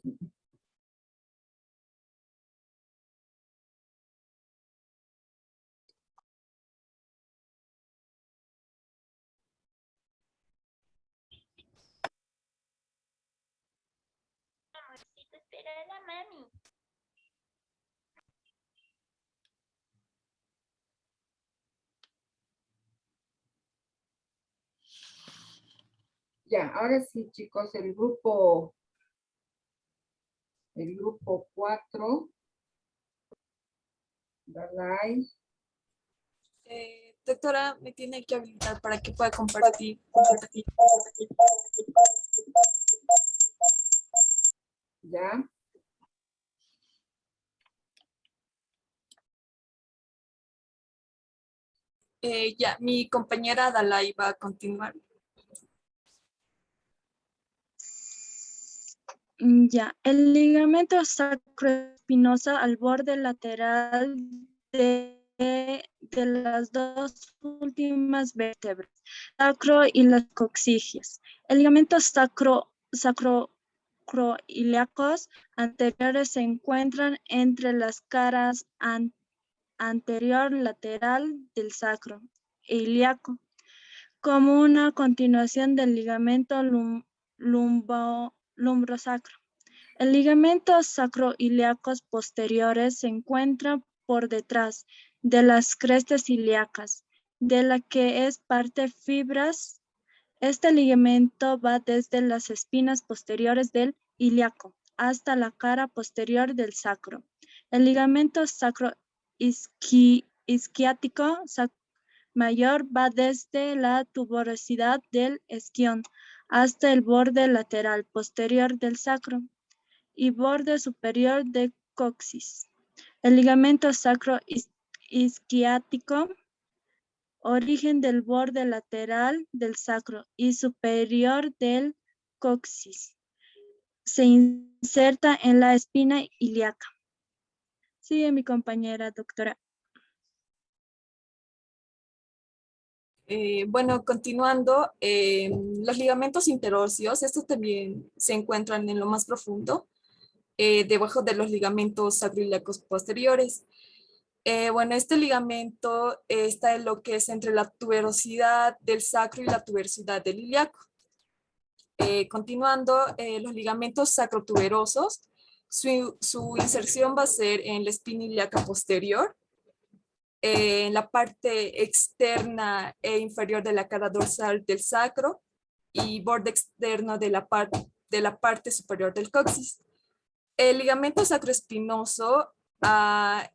Amorcito, espera a la mami. Ya, ahora sí, chicos, el grupo 4, Dalai. Doctora, me tiene que habilitar para que pueda compartir. Ya. Ya, mi compañera Dalai va a continuar. Ya, el ligamento sacroespinoso al borde lateral de las dos últimas vértebras, sacro y las coxígeas. El ligamento sacroiliacos anteriores se encuentran entre las caras anterior lateral del sacro e ilíaco, como una continuación del ligamento lumbrosacro. El ligamento sacroiliacos posteriores se encuentra por detrás de las crestas ilíacas, de la que es parte fibras. Este ligamento va desde las espinas posteriores del ilíaco hasta la cara posterior del sacro. El ligamento sacroisquiático mayor va desde la tuberosidad del isquion hasta el borde lateral posterior del sacro y borde superior del coxis. El ligamento sacroisquiático, origen del borde lateral del sacro y superior del coxis, se inserta en la espina ilíaca. Sigue mi compañera doctora. Bueno, continuando, los ligamentos interóseos, estos también se encuentran en lo más profundo, debajo de los ligamentos sacroiliacos posteriores. Bueno, este ligamento está en lo que es entre la tuberosidad del sacro y la tuberosidad del ilíaco. Continuando, los ligamentos sacrotuberosos, su inserción va a ser en la espina ilíaca posterior, en la parte externa e inferior de la cara dorsal del sacro y borde externo de la parte superior del coxis. El ligamento sacroespinoso,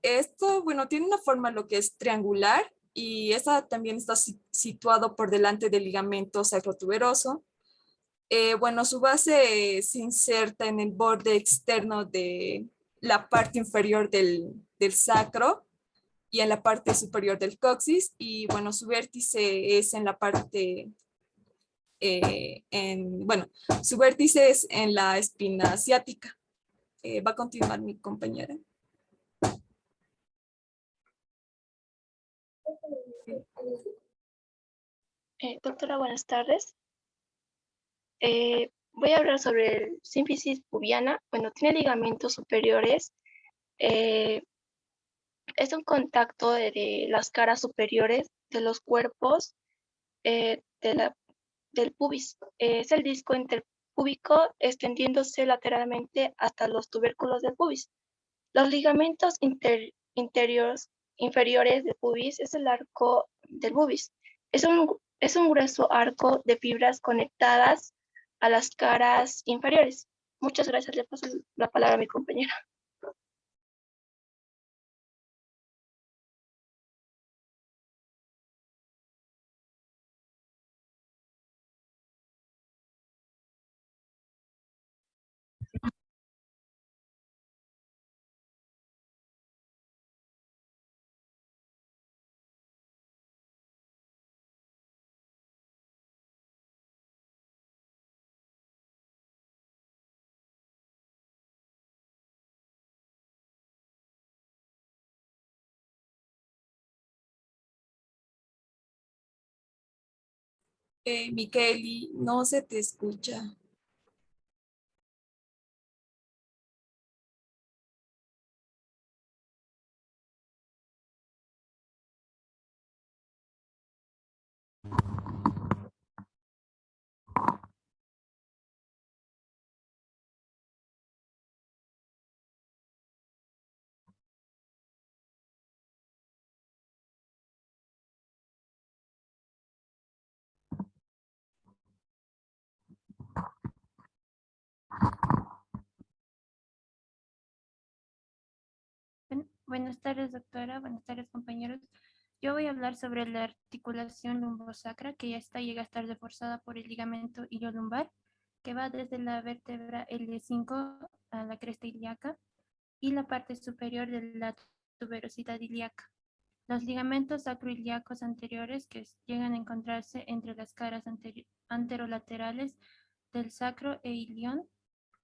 esto, bueno, tiene una forma lo que es triangular y esta también está situado por delante del ligamento sacrotuberoso. Bueno, su base se inserta en el borde externo de la parte inferior del sacro y en la parte superior del coxis, y bueno, su vértice es en la parte, bueno, su vértice es en la espina ciática. Va a continuar mi compañera. Doctora, buenas tardes. Voy a hablar sobre el sínfisis pubiana. Bueno, tiene ligamentos superiores. Es un contacto de las caras superiores de los cuerpos del pubis. Es el disco interpúbico extendiéndose lateralmente hasta los tubérculos del pubis. Los ligamentos inferiores del pubis es el arco del pubis. Es un grueso arco de fibras conectadas a las caras inferiores. Muchas gracias. Le paso la palabra a mi compañera. Miqueli, no se te escucha. Buenas tardes, doctora. Buenas tardes, compañeros. Yo voy a hablar sobre la articulación lumbosacra, que llega a estar reforzada por el ligamento iliolumbar, que va desde la vértebra L5 a la cresta ilíaca y la parte superior de la tuberosidad ilíaca. Los ligamentos sacroiliacos anteriores que llegan a encontrarse entre las caras anterolaterales del sacro e ilión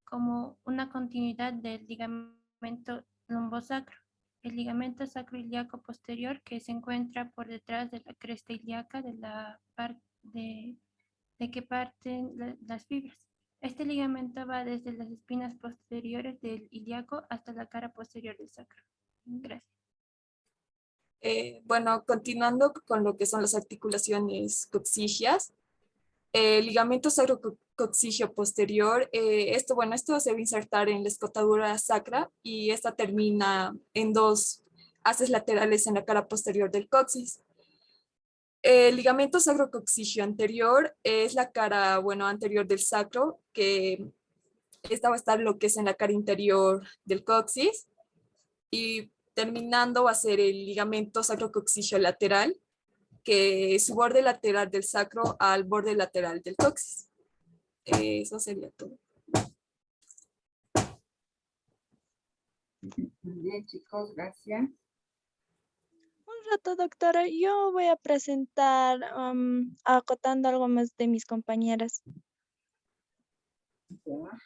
como una continuidad del ligamento lumbosacro. El ligamento sacroiliaco posterior que se encuentra por detrás de la cresta ilíaca de la parte de que parten las fibras. Este ligamento va desde las espinas posteriores del ilíaco hasta la cara posterior del sacro. Gracias. Bueno, continuando con lo que son las articulaciones coxígeas, el ligamento sacrocoxígeo posterior, esto se va a insertar en la escotadura sacra y esta termina en dos haces laterales en la cara posterior del coxis. El ligamento sacrocoxígeo anterior es la cara, anterior del sacro, que esta va a estar lo que es en la cara interior del coxis y terminando va a ser el ligamento sacrocoxígeo lateral, que es su borde lateral del sacro al borde lateral del coxis. Eso sería todo. Muy bien, chicos, gracias. Un rato, doctora. Yo voy a presentar acotando algo más de mis compañeras. Ya.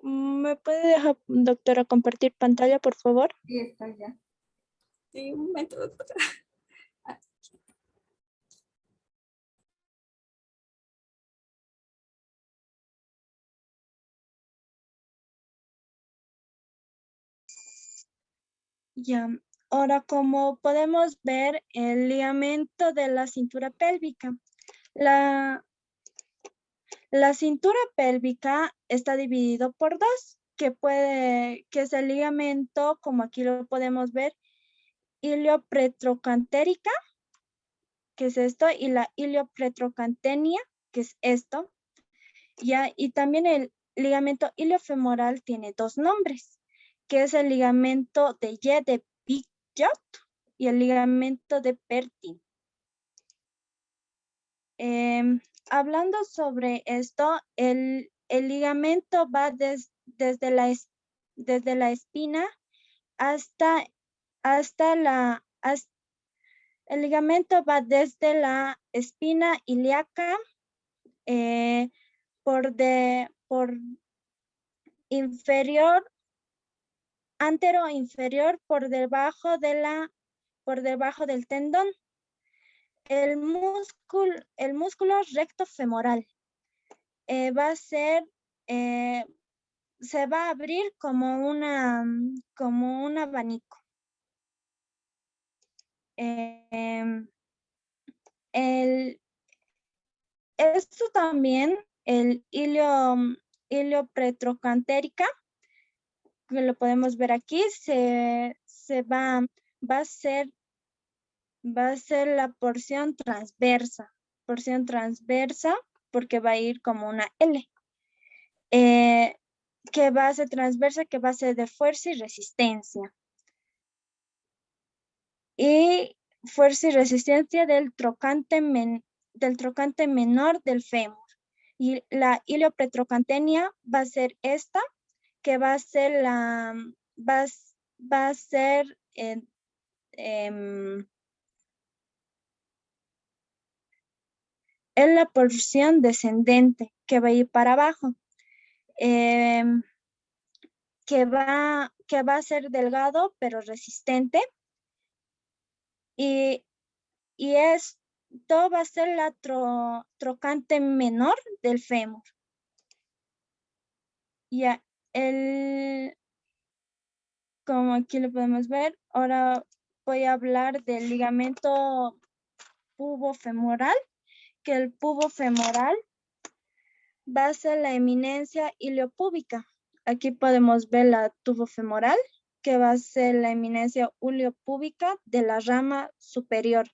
¿Me puede dejar, doctora, compartir pantalla, por favor? Sí, está ya. Sí, un momento, doctora. Ya. Ahora, como podemos ver, el ligamento de la cintura pélvica. La cintura pélvica está dividido por dos, que es el ligamento, como aquí lo podemos ver, iliopretrocantérica, que es esto, y la iliopretrocantenia, que es esto. Ya, y también el ligamento iliofemoral tiene dos nombres, que es el ligamento de Ye de Picot y el ligamento de Pertin. Hablando sobre esto, el ligamento va desde la espina hasta el ligamento va desde la espina ilíaca por inferior, antero inferior, por debajo del tendón. El músculo recto femoral va a ser, se va a abrir como un abanico. Esto también, el iliopretrocantérica, que lo podemos ver aquí, va a ser la porción transversa, porque va a ir como una L, que va a ser transversa, que va a ser de fuerza y resistencia. Y fuerza y resistencia del trocante menor del fémur. Y la iliopretrocantenia va a ser esta, que va a ser en la porción descendente, que va a ir para abajo, que va a ser delgado pero resistente, y esto va a ser la trocante menor del fémur. Ya, como aquí lo podemos ver, ahora voy a hablar del ligamento pubofemoral, que el pubofemoral va a ser la eminencia iliopúbica. Aquí podemos ver la tubofemoral, que va a ser la eminencia iliopúbica de la rama superior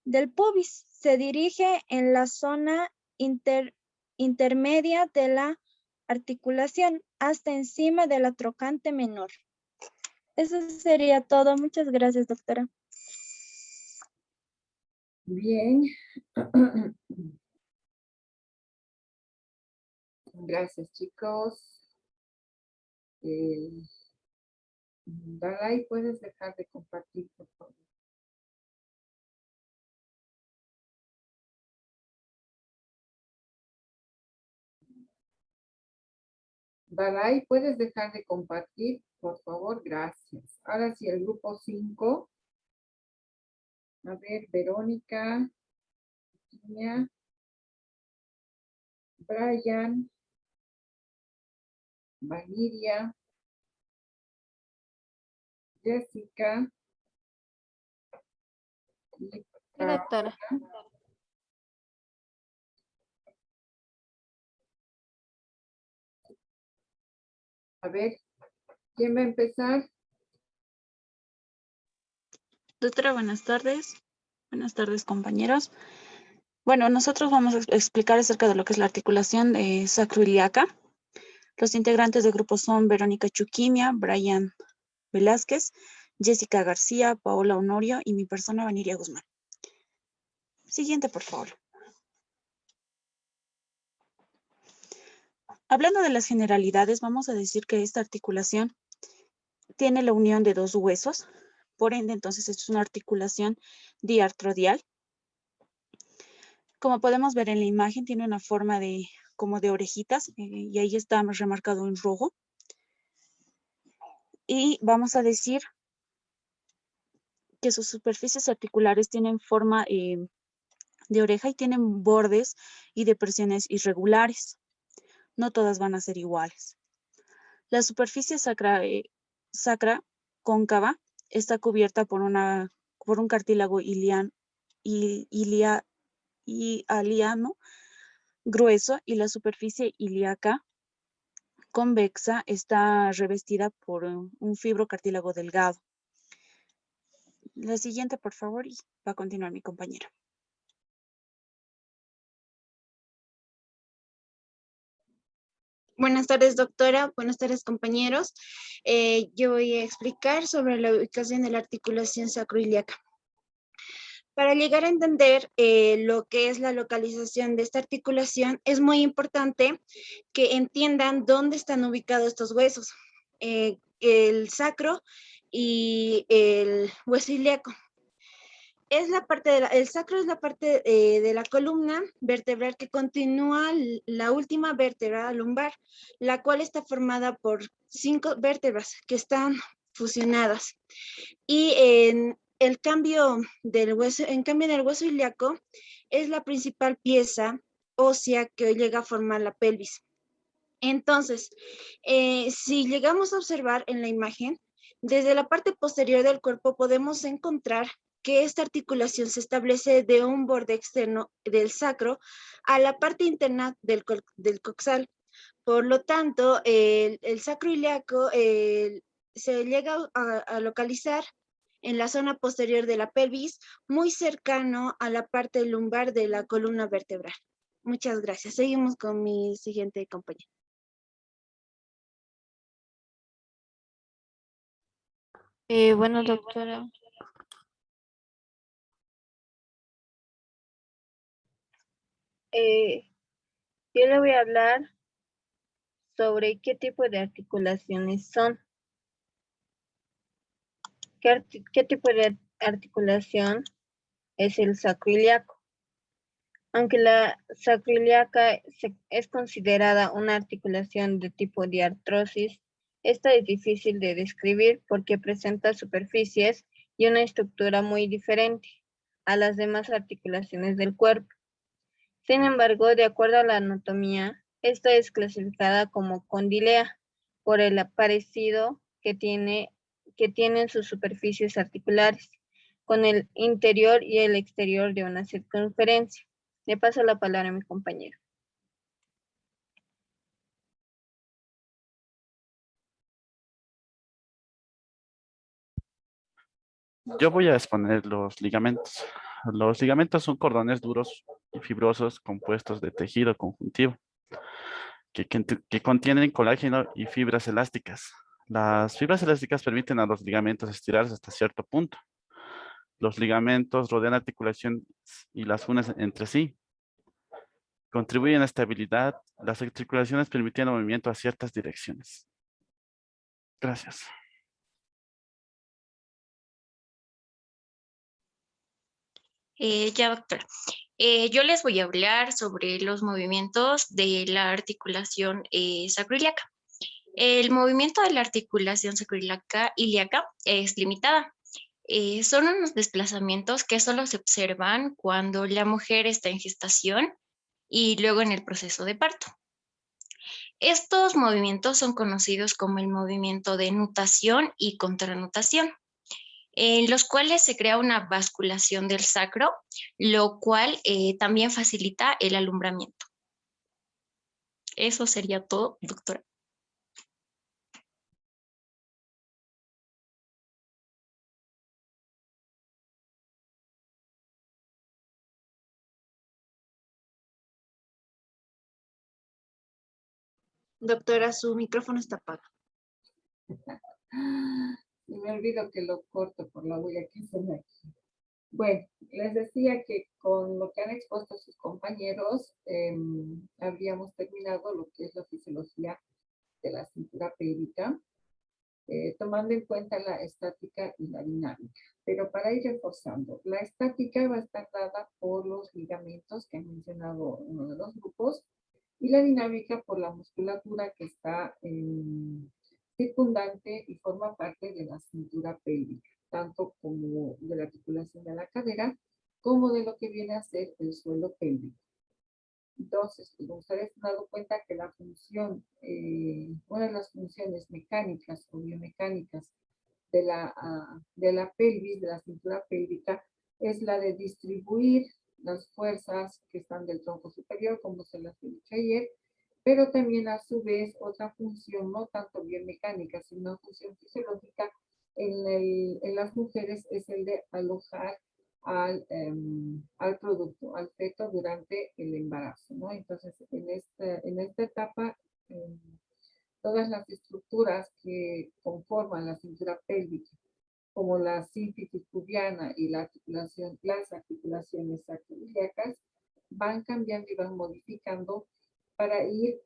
del pubis. Se dirige en la zona intermedia de la articulación hasta encima de la trocante menor. Eso sería todo. Muchas gracias, doctora. Bien. Gracias, chicos. Dalai, ¿puedes dejar de compartir, por favor? Dalai, ¿puedes dejar de compartir, por favor? Gracias. Ahora sí, el grupo 5. A ver, Verónica, Virginia, Brian, Vaniria, Jessica y Sí, doctora. a ver, ¿quién va a empezar? Doctora, buenas tardes. Buenas tardes, compañeros. Bueno, nosotros vamos a explicar acerca de lo que es la articulación sacroiliaca. Los integrantes del grupo son Verónica Chuquimia, Brian Velázquez, Jessica García, Paola Honorio y mi persona, Vaniria Guzmán. Siguiente, por favor. Hablando de las generalidades, vamos a decir que esta articulación tiene la unión de dos huesos. Por ende, entonces, es una articulación diartrodial. Como podemos ver en la imagen, tiene una forma como de orejitas y ahí está remarcado en rojo. Y vamos a decir que sus superficies articulares tienen forma de oreja y tienen bordes y depresiones irregulares. No todas van a ser iguales. La superficie sacra cóncava está cubierta por un cartílago iliano grueso y la superficie ilíaca convexa está revestida por un fibrocartílago delgado. La siguiente, por favor, y va a continuar mi compañera. Buenas tardes, doctora. Buenas tardes, compañeros. Yo voy a explicar sobre la ubicación de la articulación sacroiliaca. Para llegar a entender lo que es la localización de esta articulación, es muy importante que entiendan dónde están ubicados estos huesos, el sacro y el hueso ilíaco. El sacro es la parte de la columna vertebral que continúa la última vértebra lumbar, la cual está formada por 5 vértebras que están fusionadas. Y en cambio del hueso ilíaco es la principal pieza ósea que llega a formar la pelvis. Entonces, si llegamos a observar en la imagen, desde la parte posterior del cuerpo podemos encontrar que esta articulación se establece de un borde externo del sacro a la parte interna del coxal. Por lo tanto, el sacro ilíaco se llega a localizar en la zona posterior de la pelvis, muy cercano a la parte lumbar de la columna vertebral. Muchas gracias. Seguimos con mi siguiente compañera. Bueno, doctora. Yo le voy a hablar sobre qué tipo de articulaciones son. ¿Qué tipo de articulación es el sacroiliaco? Aunque la sacroiliaca es considerada una articulación de tipo diartrosis, esta es difícil de describir porque presenta superficies y una estructura muy diferente a las demás articulaciones del cuerpo. Sin embargo, de acuerdo a la anatomía, esta es clasificada como condilea por el parecido que tienen sus superficies articulares con el interior y el exterior de una circunferencia. Le paso la palabra a mi compañero. Yo voy a exponer los ligamentos. Los ligamentos son cordones duros y fibrosos compuestos de tejido conjuntivo que contienen colágeno y fibras elásticas. Las fibras elásticas permiten a los ligamentos estirarse hasta cierto punto. Los ligamentos rodean la articulación y las unen entre sí. Contribuyen a estabilidad. Las articulaciones permiten el movimiento a ciertas direcciones. Gracias. Ya, doctora. Yo les voy a hablar sobre los movimientos de la articulación sacroiliaca. El movimiento de la articulación sacroiliaca es limitada. Son unos desplazamientos que solo se observan cuando la mujer está en gestación y luego en el proceso de parto. Estos movimientos son conocidos como el movimiento de nutación y contranutación, en los cuales se crea una basculación del sacro, lo cual también facilita el alumbramiento. Eso sería todo, doctora. Doctora, su micrófono está apagado. Y me olvido que lo corto por la huella que se me aquí. Bueno, les decía que con lo que han expuesto sus compañeros, habríamos terminado lo que es la fisiología de la cintura pélvica, tomando en cuenta la estática y la dinámica. Pero para ir reforzando, la estática va a estar dada por los ligamentos que han mencionado uno de los grupos, y la dinámica por la musculatura que está circundante y forma parte de la cintura pélvica, tanto como de la articulación de la cadera, como de lo que viene a ser el suelo pélvico. Entonces, como ustedes han dado cuenta que la función, una de las funciones mecánicas o biomecánicas de la pelvis, de la cintura pélvica, es la de distribuir las fuerzas que están del tronco superior, como se las he dicho ayer, pero también a su vez otra función, no tanto biomecánica, sino una función fisiológica en las mujeres, es el de alojar al producto, al feto durante el embarazo, ¿no? Entonces, en esta etapa, todas las estructuras que conforman la cintura pélvica, como la sínfisis pubiana y las articulaciones sacroiliacas, van cambiando y van modificando para ir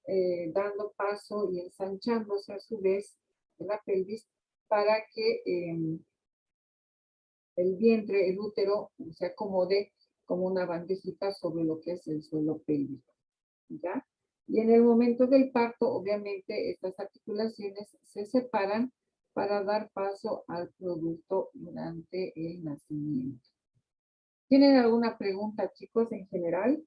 dando paso y ensanchándose a su vez de la pelvis para que el vientre, el útero, se acomode como una bandejita sobre lo que es el suelo pélvico, ¿ya? Y en el momento del parto, obviamente, estas articulaciones se separan para dar paso al producto durante el nacimiento. ¿Tienen alguna pregunta, chicos, en general?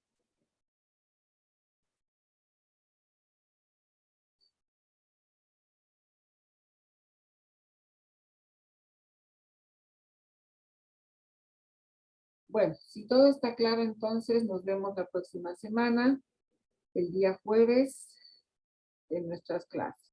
Bueno, si todo está claro, entonces nos vemos la próxima semana, el día jueves, en nuestras clases.